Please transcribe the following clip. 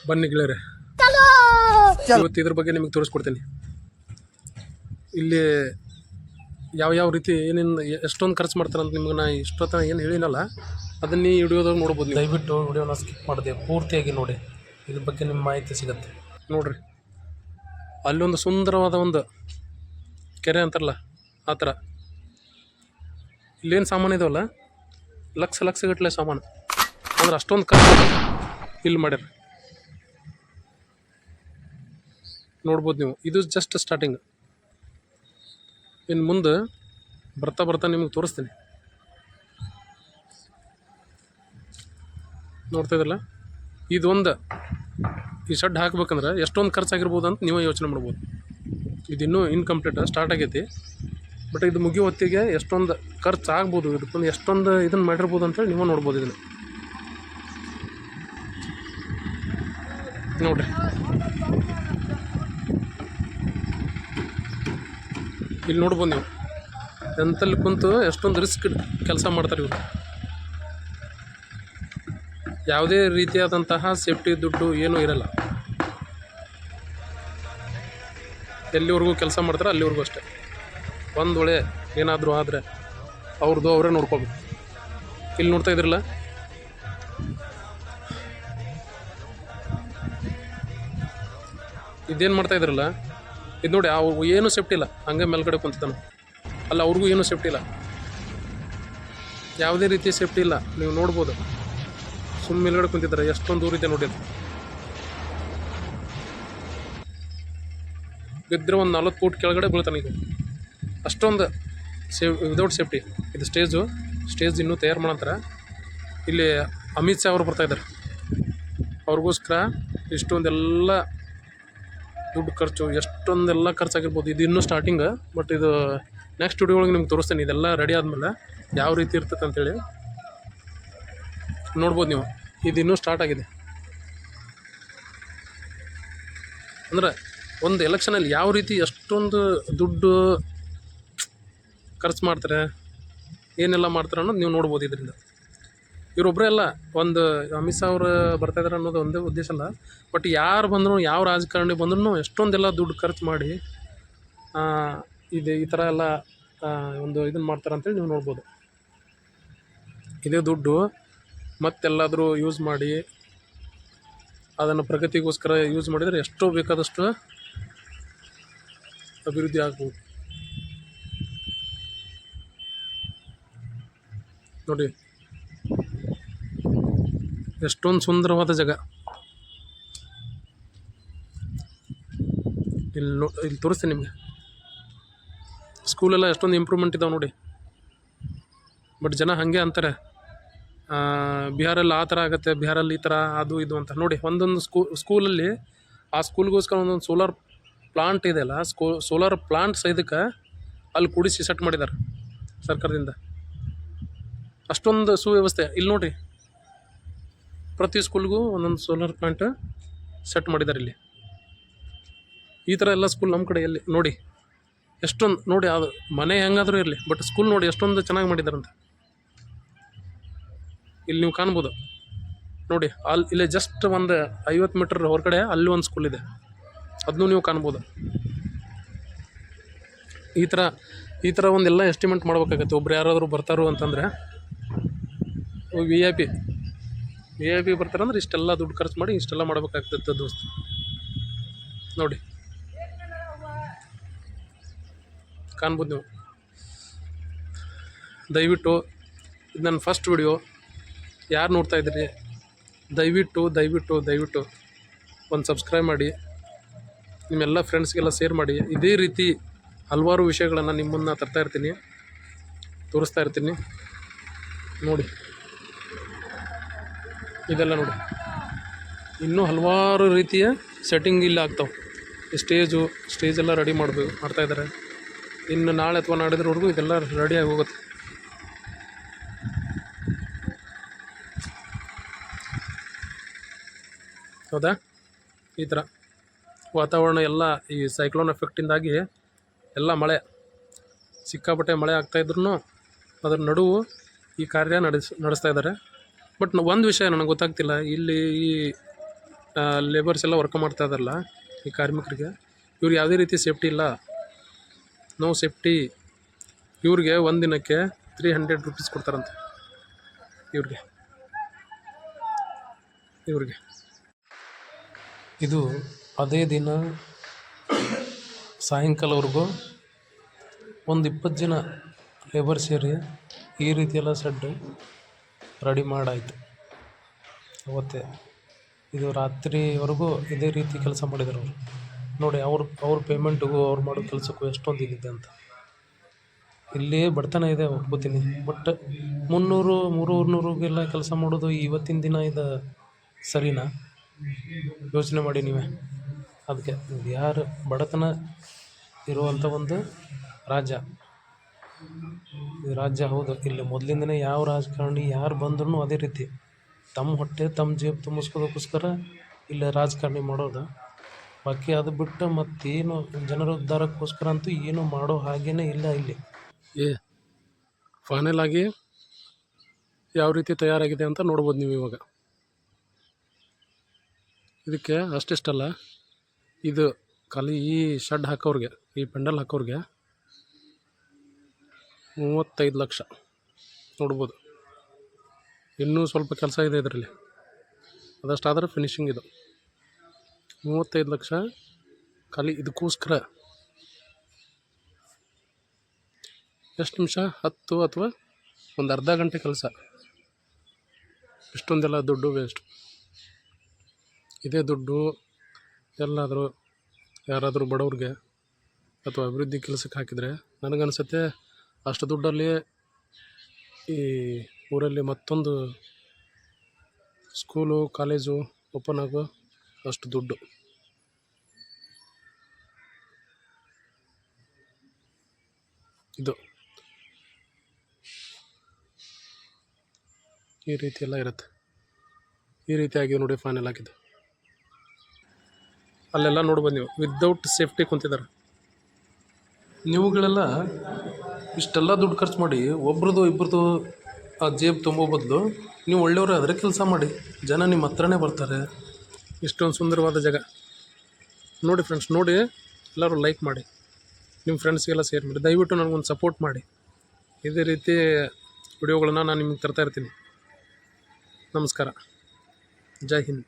ಬನ್ನಿ ಗೆಳೆಯರೆ, ಇವತ್ತು ಇದ್ರ ಬಗ್ಗೆ ನಿಮಗೆ ತೋರಿಸ್ಕೊಡ್ತೀನಿ. ಇಲ್ಲಿ ಯಾವ ರೀತಿ ಏನೇನು ಎಷ್ಟೊಂದು ಖರ್ಚು ಮಾಡ್ತಾರಂತ ನಿಮ್ಗೆ ನಾ ಇಷ್ಟೊತ್ತ ಏನು ಹೇಳಿನಲ್ಲ, ಅದನ್ನ ಈ ವಿಡಿಯೋದಾಗ ನೋಡ್ಬೋದು. ದಯವಿಟ್ಟು ವಿಡಿಯೋನ ಸ್ಕಿಪ್ ಮಾಡಿದೆ ಪೂರ್ತಿಯಾಗಿ ನೋಡಿ, ಇದ್ರ ಬಗ್ಗೆ ನಿಮ್ಮ ಮಾಹಿತಿ ಸಿಗುತ್ತೆ. ನೋಡ್ರಿ, ಅಲ್ಲೊಂದು ಸುಂದರವಾದ ಒಂದು ಕೆರೆ ಅಂತಾರಲ್ಲ ಆ ಥರ. ಇಲ್ಲೇನು ಸಾಮಾನು ಇದಾವಲ್ಲ, ಲಕ್ಷ ಗಟ್ಟಲೆ ಸಾಮಾನು, ಅಂದ್ರೆ ಅಷ್ಟೊಂದು ಖರ್ಚು ಇಲ್ಲಿ ಮಾಡ್ಯಾರ. ನೋಡ್ಬೋದು ನೀವು. ಇದು ಜಸ್ಟ್ ಸ್ಟಾರ್ಟಿಂಗ್. ಇನ್ನು ಮುಂದೆ ಬರ್ತಾ ನಿಮಗೆ ತೋರಿಸ್ತೀನಿ. ನೋಡ್ತಾ ಇದ್ರಲ್ಲ, ಇದೊಂದು ಈ ಶೆಡ್ ಹಾಕ್ಬೇಕಂದ್ರೆ ಎಷ್ಟೊಂದು ಖರ್ಚಾಗಿರ್ಬೋದು ಅಂತ ನೀವೇ ಯೋಚನೆ ಮಾಡ್ಬೋದು. ಇದಿನ್ನೂ ಇನ್ಕಂಪ್ಲೀಟ್ ಸ್ಟಾರ್ಟ್ ಆಗೈತಿ, ಬಟ್ ಇದು ಮುಗಿಯೋ ಹೊತ್ತಿಗೆ ಎಷ್ಟೊಂದು ಖರ್ಚು ಆಗ್ಬೋದು, ಇದಕ್ಕೊಂದು ಎಷ್ಟೊಂದು ಇದನ್ನು ಮಾಡಿರ್ಬೋದು ಅಂತೇಳಿ ನೀವು ನೋಡ್ಬೋದು. ಇದನ್ನು ನೋಡ್ರಿ, ಇಲ್ಲಿ ನೋಡ್ಬೋದು ನೀವು. ಎಂತಲ್ಲಿ ಕುಂತು ಎಷ್ಟೊಂದು ರಿಸ್ಕ್ ಕೆಲಸ ಮಾಡ್ತಾರೆ ಇವರು. ಯಾವುದೇ ರೀತಿಯಾದಂತಹ ಸೇಫ್ಟಿ ದುಡ್ಡು ಏನೂ ಇರಲ್ಲ. ಎಲ್ಲಿವರೆಗೂ ಕೆಲಸ ಮಾಡ್ತಾರೆ ಅಲ್ಲಿವರೆಗೂ ಅಷ್ಟೇ. ಒಂದು ವೇಳೆ ಏನಾದರೂ ಆದರೆ ಅವ್ರದ್ದು ಅವರೇ ನೋಡ್ಕೋಬೇಕು. ಇಲ್ಲಿ ನೋಡ್ತಾ ಇದ್ರಲ್ಲ, ಇದೇನು ಮಾಡ್ತಾ ಇದ್ರಲ್ಲ, ಇದು ನೋಡಿ. ಅವ್ರಿಗೂ ಏನೂ ಸೇಫ್ಟಿ ಇಲ್ಲ, ಹಂಗೆ ಮೇಲ್ಗಡೆ ಕುಂತಿದ್ದಾನೆ. ಅಲ್ಲ, ಅವ್ರಿಗೂ ಏನೂ ಸೇಫ್ಟಿ ಇಲ್ಲ, ಯಾವುದೇ ರೀತಿ ಸೇಫ್ಟಿ ಇಲ್ಲ. ನೀವು ನೋಡ್ಬೋದು, ಸುಮ್ಮನೆ ಮೇಲ್ಗಡೆ ಕುಂತಿದ್ದಾರೆ. ಎಷ್ಟೊಂದು ದೂರ ಇದೆ ನೋಡಿ. ಅದು ಬಿದ್ದರೆ ಒಂದು 40 ಫೂಟ್ ಕೆಳಗಡೆ ಬೀಳ್ತಾನೆ. ಇದು ಅಷ್ಟೊಂದು ವಿದೌಟ್ ಸೇಫ್ಟಿ. ಇದು ಸ್ಟೇಜ್ ಇನ್ನೂ ತಯಾರು ಮಾಡಂತಾರೆ. ಇಲ್ಲಿ ಅಮಿತ್ ಶಾ ಅವರು ಬರ್ತಾಯಿದ್ದಾರೆ. ಅವ್ರಿಗೋಸ್ಕರ ಇಷ್ಟೊಂದೆಲ್ಲ ದುಡ್ಡು ಖರ್ಚು, ಎಷ್ಟೊಂದೆಲ್ಲ ಖರ್ಚಾಗಿರ್ಬೋದು. ಇದು ಇನ್ನೂ ಸ್ಟಾರ್ಟಿಂಗ್, ಬಟ್ ಇದು ನೆಕ್ಸ್ಟ್ ವಿಡಿಯೋ ಒಳಗೆ ನಿಮ್ಗೆ ತೋರಿಸ್ತೇನೆ. ಇದೆಲ್ಲ ರೆಡಿ ಆದಮೇಲೆ ಯಾವ ರೀತಿ ಇರ್ತದೆ ಅಂತೇಳಿ ನೋಡ್ಬೋದು ನೀವು. ಇದು ಇನ್ನೂ ಸ್ಟಾರ್ಟ್ ಆಗಿದೆ. ಅಂದರೆ ಒಂದು ಎಲೆಕ್ಷನಲ್ಲಿ ಯಾವ ರೀತಿ ಎಷ್ಟೊಂದು ದುಡ್ಡು ಖರ್ಚು ಮಾಡ್ತಾರೆ, ಏನೆಲ್ಲ ಮಾಡ್ತಾರೆ ಅನ್ನೋದು ನೀವು ನೋಡ್ಬೋದು ಇದರಿಂದ. ಇವರೊಬ್ಬರೇ ಅಲ್ಲ, ಒಂದು ಅಮಿತ್ ಶಾ ಅವರು ಬರ್ತಾಯಿದ್ದಾರೆ ಅನ್ನೋದು ಒಂದೇ ಉದ್ದೇಶ ಅಲ್ಲ, ಬಟ್ ಯಾರು ಬಂದರೂ, ಯಾವ ರಾಜಕಾರಣಿ ಬಂದ್ರೂ ಎಷ್ಟೊಂದೆಲ್ಲ ದುಡ್ಡು ಖರ್ಚು ಮಾಡಿ ಈ ಥರ ಎಲ್ಲ ಒಂದು ಇದನ್ನು ಮಾಡ್ತಾರೆ ಅಂತೇಳಿ ನೀವು ನೋಡ್ಬೋದು. ಇದೇ ದುಡ್ಡು ಮತ್ತೆಲ್ಲಾದರೂ ಯೂಸ್ ಮಾಡಿ ಅದನ್ನು ಪ್ರಗತಿಗೋಸ್ಕರ ಯೂಸ್ ಮಾಡಿದರೆ ಎಷ್ಟೋ ಬೇಕಾದಷ್ಟು ಅಭಿವೃದ್ಧಿ ಆಗ್ಬೋದು. ನೋಡಿ, ಎಷ್ಟೊಂದು ಸುಂದರವಾದ ಜಾಗ. ಇಲ್ಲಿ ತೋರಿಸ್ತೀನಿ ನಿಮಗೆ. ಸ್ಕೂಲೆಲ್ಲ ಎಷ್ಟೊಂದು ಇಂಪ್ರೂವ್ಮೆಂಟ್ ಇದಾವೆ ನೋಡಿ. ಬಟ್ ಜನ ಹಾಗೆ ಅಂತಾರೆ, ಬಿಹಾರಲ್ಲಿ ಆ ಥರ ಆಗುತ್ತೆ, ಬಿಹಾರಲ್ಲಿ ಈ ಥರ, ಅದು ಇದು ಅಂತ. ನೋಡಿ, ಒಂದೊಂದು ಸ್ಕೂಲಲ್ಲಿ ಆ ಸ್ಕೂಲ್ಗೋಸ್ಕರ ಒಂದೊಂದು ಸೋಲಾರ್ ಪ್ಲಾಂಟ್ ಇದೆಯಲ್ಲ, ಸೋಲಾರ್ ಪ್ಲಾಂಟ್ ಸಹಿತಕ್ಕೆ ಅಲ್ಲಿ ಕೂಡಿಸಿ ಸೆಟ್ ಮಾಡಿದ್ದಾರೆ ಸರ್ಕಾರದಿಂದ. ಅಷ್ಟೊಂದು ಸುವ್ಯವಸ್ಥೆ. ಇಲ್ಲಿ ನೋಡಿರಿ, ಪ್ರತಿ ಸ್ಕೂಲ್ಗೂ ಒಂದೊಂದು ಸೋಲಾರ್ ಪ್ಲಾಂಟ್ ಸೆಟ್ ಮಾಡಿದ್ದಾರೆ ಇಲ್ಲಿ. ಈ ಥರ ಎಲ್ಲ ಸ್ಕೂಲ್ ನಮ್ಮ ಕಡೆ ಎಲ್ಲಿ ನೋಡಿ, ಎಷ್ಟೊಂದು ನೋಡಿ. ಅದು ಮನೆ ಹೆಂಗಾದರೂ ಇರಲಿ, ಬಟ್ ಸ್ಕೂಲ್ ನೋಡಿ ಎಷ್ಟೊಂದು ಚೆನ್ನಾಗಿ ಮಾಡಿದಾರಂತೆ. ಇಲ್ಲಿ ನೀವು ಕಾಣ್ಬೋದು ನೋಡಿ. ಇಲ್ಲೇ ಜಸ್ಟ್ ಒಂದು 50 ಮೀಟರ್ ಹೊರಗಡೆ ಅಲ್ಲಿ ಒಂದು ಸ್ಕೂಲ್ ಇದೆ, ಅದನ್ನೂ ನೀವು ಕಾಣ್ಬೋದು. ಈ ಥರ ಒಂದೆಲ್ಲ ಎಸ್ಟಿಮೇಟ್ ಮಾಡ್ಬೇಕಾಗತ್ತೆ. ಒಬ್ರು ಯಾರಾದರೂ ಬರ್ತಾರೋ ಅಂತಂದರೆ, ವಿ ಐ ಪಿ ಬರ್ತಾರಂದ್ರೆ ಇಷ್ಟೆಲ್ಲ ದುಡ್ಡು ಖರ್ಚು ಮಾಡಿ ಇಷ್ಟೆಲ್ಲ ಮಾಡ್ಬೇಕಾಗ್ತದೆ ದೋಸ್ತ. ನೋಡಿ, ಕಾಣ್ಬೋದು ನೀವು. ದಯವಿಟ್ಟು ಇದು ನನ್ನ ಫಸ್ಟ್ ವಿಡಿಯೋ. ಯಾರು ನೋಡ್ತಾ ಇದ್ದೀರಿ, ದಯವಿಟ್ಟು ಒಂದು ಸಬ್ಸ್ಕ್ರೈಬ್ ಮಾಡಿ, ನಿಮ್ಮೆಲ್ಲ ಫ್ರೆಂಡ್ಸ್ಗೆಲ್ಲ ಶೇರ್ ಮಾಡಿ. ಇದೇ ರೀತಿ ಹಲವಾರು ವಿಷಯಗಳನ್ನು ನಿಮ್ಮನ್ನು ತರ್ತಾ ಇರ್ತೀನಿ, ತೋರಿಸ್ತಾ ಇರ್ತೀನಿ. ನೋಡಿ, ಇದೆಲ್ಲ ನೋಡಿ, ಇನ್ನೂ ಹಲವಾರು ರೀತಿಯ ಸೆಟ್ಟಿಂಗ್ ಇಲ್ಲಿ ಆಗ್ತಾವೆ. ಸ್ಟೇಜೆಲ್ಲ ರೆಡಿ ಮಾಡ್ತಾಯಿದ್ದಾರೆ. ಇನ್ನು ನಾಳೆ ಅಥವಾ ನಾಡಿದ್ರವರೆಗೂ ಇದೆಲ್ಲ ರೆಡಿಯಾಗಿ ಹೋಗುತ್ತೆ. ಹೌದಾ? ಈ ಥರ ವಾತಾವರಣ ಎಲ್ಲ ಈ ಸೈಕ್ಲೋನ್ ಎಫೆಕ್ಟಿಂದಾಗಿ ಎಲ್ಲ ಸಿಕ್ಕಾಪಟ್ಟೆ ಮಳೆ ಆಗ್ತಾಯಿದ್ರು ಅದರ ನಡುವು ಈ ಕಾರ್ಯ ನಡೆಸ್ತಾ ಇದ್ದಾರೆ. ಬಟ್ ಒಂದು ವಿಷಯ ನನಗೆ ಗೊತ್ತಾಗ್ತಿಲ್ಲ, ಇಲ್ಲಿ ಈ ಲೇಬರ್ಸ್ ಎಲ್ಲ ವರ್ಕ್ ಮಾಡ್ತಾ ಇದ್ದಾರಲ್ಲ ಈ ಕಾರ್ಮಿಕರಿಗೆ, ಇವ್ರಿಗೆ ಯಾವುದೇ ರೀತಿ ಸೇಫ್ಟಿ ಇಲ್ಲ, ನೋ ಸೇಫ್ಟಿ. ಇವ್ರಿಗೆ ಒಂದು ದಿನಕ್ಕೆ 300 ರೂಪೀಸ್ ಕೊಡ್ತಾರಂತೆ ಇವ್ರಿಗೆ. ಇದು ಅದೇ ದಿನ ಸಾಯಂಕಾಲವರೆಗೂ ಒಂದು 20 ಜನ ಲೇಬರ್ ಸೇರಿ ಈ ರೀತಿಯೆಲ್ಲ ಸೆಡ್ ರೆಡಿ ಮಾಡಾಯಿತು ಅವತ್ತೇ. ಇದು ರಾತ್ರಿವರೆಗೂ ಇದೇ ರೀತಿ ಕೆಲಸ ಮಾಡಿದ್ರು ಅವರು. ನೋಡಿ ಅವ್ರ ಪೇಮೆಂಟಿಗೂ ಅವ್ರು ಮಾಡೋ ಕೆಲಸಕ್ಕೂ ಎಷ್ಟೊಂದು ಇದಿದೆ ಅಂತ. ಇಲ್ಲಿ ಬಡತನ ಇದೆ ಒಪ್ಕೋತೀನಿ, ಬಟ್ 300-300 ಕೆಲಸ ಮಾಡೋದು ಇವತ್ತಿನ ದಿನ ಇದು ಸರಿನಾ? ಯೋಚನೆ ಮಾಡಿ ನೀವೇ. ಅದಕ್ಕೆ ಯಾರು ಬಡತನ ಇರುವಂಥ ಒಂದು ರಾಜ್ಯ ಈ ರಾಜ್ಯ. ಹೌದು, ಇಲ್ಲಿ ಮೊದಲಿಂದನೇ ಯಾವ ರಾಜಕಾರಣಿ ಯಾರು ಬಂದ್ರೂ ಅದೇ ರೀತಿ ತಮ್ಮ ಹೊಟ್ಟೆ ತಮ್ಮ ಜೇಬು ತುಂಬಿಸ್ಕೋದಕ್ಕೋಸ್ಕರ ಇಲ್ಲಿ ರಾಜಕಾರಣಿ ಮಾಡೋದು. ಬಾಕಿ ಅದು ಬಿಟ್ಟು ಮತ್ತೇನು ಜನರ ಉದ್ಧಾರಕ್ಕೋಸ್ಕರ ಅಂತೂ ಏನು ಮಾಡೋ ಹಾಗೇ ಇಲ್ಲ ಇಲ್ಲಿ. ಫೈನಲ್ ಆಗಿ ಯಾವ ರೀತಿ ತಯಾರಾಗಿದೆ ಅಂತ ನೋಡ್ಬೋದು ನೀವು ಇವಾಗ. ಇದಕ್ಕೆ ಅಷ್ಟಿಷ್ಟಲ್ಲ, ಇದು ಖಾಲಿ ಈ ಶೆಡ್ ಹಾಕೋರಿಗೆ, ಈ ಪೆಂಡಲ್ ಹಾಕೋರಿಗೆ 35 ಲಕ್ಷ ನೋಡ್ಬೋದು. ಇನ್ನೂ ಸ್ವಲ್ಪ ಕೆಲಸ ಇದೆ ಇದರಲ್ಲಿ, ಅದಷ್ಟಾದರೆ ಫಿನಿಶಿಂಗ್. ಇದು 35 ಲಕ್ಷ ಖಾಲಿ ಇದಕ್ಕೋಸ್ಕರ. ಎಷ್ಟು ನಿಮಿಷ? 10 ಅಥವಾ ಒಂದು ಅರ್ಧ ಗಂಟೆ ಕೆಲಸ, ಇಷ್ಟೊಂದೆಲ್ಲ ದುಡ್ಡು ವೇಸ್ಟ್. ಇದೇ ದುಡ್ಡು ಎಲ್ಲಾದರೂ ಯಾರಾದರೂ ಬಡವ್ರಿಗೆ ಅಥವಾ ಅಭಿವೃದ್ಧಿ ಕೆಲಸಕ್ಕೆ ಹಾಕಿದರೆ ನನಗನ್ಸುತ್ತೆ ಅಷ್ಟು ದುಡ್ಡಲ್ಲಿ ಈ ಊರಲ್ಲಿ ಮತ್ತೊಂದು ಸ್ಕೂಲು ಕಾಲೇಜು ಓಪನ್ ಆಗೋ ಅಷ್ಟು ದುಡ್ಡು. ಇದು ಈ ರೀತಿ ಎಲ್ಲ ಇರುತ್ತೆ. ಈ ರೀತಿಯಾಗಿ ನೋಡಿ ಫೈನಲ್ ಆಗಿದ್ದು. ಅಲ್ಲೆಲ್ಲ ನೋಡ್ಬೋದು ನೀವು, ವಿದೌಟ್ ಸೇಫ್ಟಿ ಕುಂತಿದ್ದಾರೆ. ನೀವುಗಳೆಲ್ಲ ಇಷ್ಟೆಲ್ಲ ದುಡ್ಡು ಖರ್ಚು ಮಾಡಿ ಒಬ್ರದ್ದು ಇಬ್ಬರದು ಆ ಜೇಬು ತುಂಬೋ ಬದಲು ನೀವು ಒಳ್ಳೆಯವರು ಆದರೆ ಕೆಲಸ ಮಾಡಿ, ಜನ ನಿಮ್ಮ ಹತ್ರನೇ ಬರ್ತಾರೆ. ಇಷ್ಟೊಂದು ಸುಂದರವಾದ ಜಾಗ ನೋಡಿ ಫ್ರೆಂಡ್ಸ್. ನೋಡಿ, ಎಲ್ಲರೂ ಲೈಕ್ ಮಾಡಿ, ನಿಮ್ಮ ಫ್ರೆಂಡ್ಸ್ಗೆಲ್ಲ ಶೇರ್ ಮಾಡಿ. ದಯವಿಟ್ಟು ನನಗೊಂದು ಸಪೋರ್ಟ್ ಮಾಡಿ. ಇದೇ ರೀತಿ ವಿಡಿಯೋಗಳನ್ನ ನಾನು ನಿಮಗೆ ತರ್ತಾ ಇರ್ತೀನಿ. ನಮಸ್ಕಾರ, ಜೈ ಹಿಂದ್.